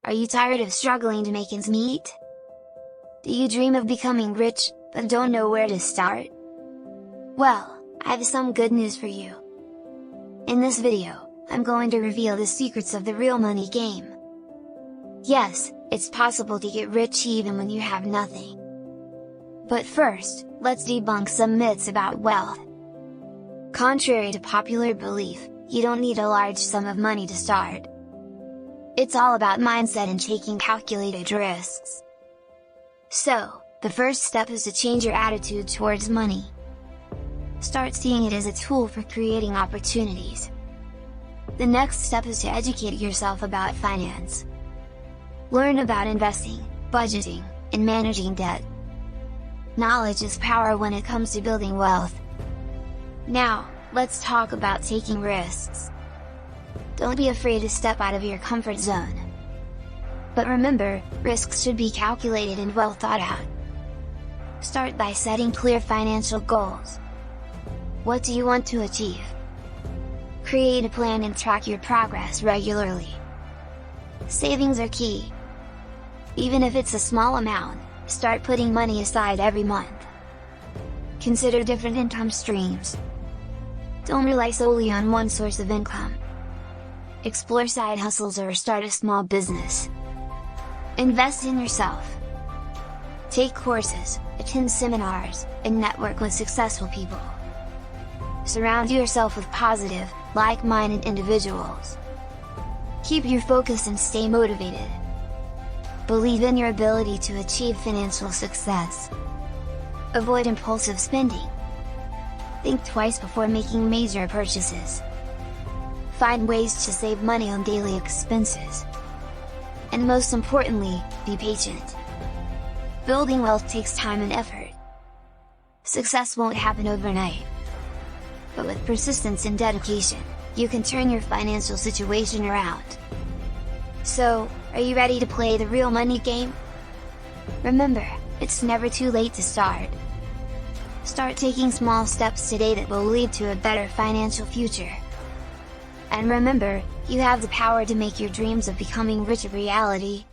Are you tired of struggling to make ends meet? Do you dream of becoming rich, but don't know where to start? Well, I have some good news for you. In this video, I'm going to reveal the secrets of the real money game. Yes, it's possible to get rich even when you have nothing. But first, let's debunk some myths about wealth. Contrary to popular belief, you don't need a large sum of money to start. It's all about mindset and taking calculated risks. So, the first step is to change your attitude towards money. Start seeing it as a tool for creating opportunities. The next step is to educate yourself about finance. Learn about investing, budgeting, and managing debt. Knowledge is power when it comes to building wealth. Now, let's talk about taking risks. Don't be afraid to step out of your comfort zone. But remember, risks should be calculated and well thought out. Start by setting clear financial goals. What do you want to achieve? Create a plan and track your progress regularly. Savings are key. Even if it's a small amount, start putting money aside every month. Consider different income streams. Don't rely solely on one source of income. Explore side hustles or start a small business. Invest in yourself. Take courses, attend seminars, and network with successful people. Surround yourself with positive, like-minded individuals. Keep your focus and stay motivated. Believe in your ability to achieve financial success. Avoid impulsive spending. Think twice before making major purchases. Find ways to save money on daily expenses. And most importantly, be patient. Building wealth takes time and effort. Success won't happen overnight. But with persistence and dedication, you can turn your financial situation around. So, are you ready to play the real money game? Remember, it's never too late to start. Start taking small steps today that will lead to a better financial future. And remember, you have the power to make your dreams of becoming rich a reality.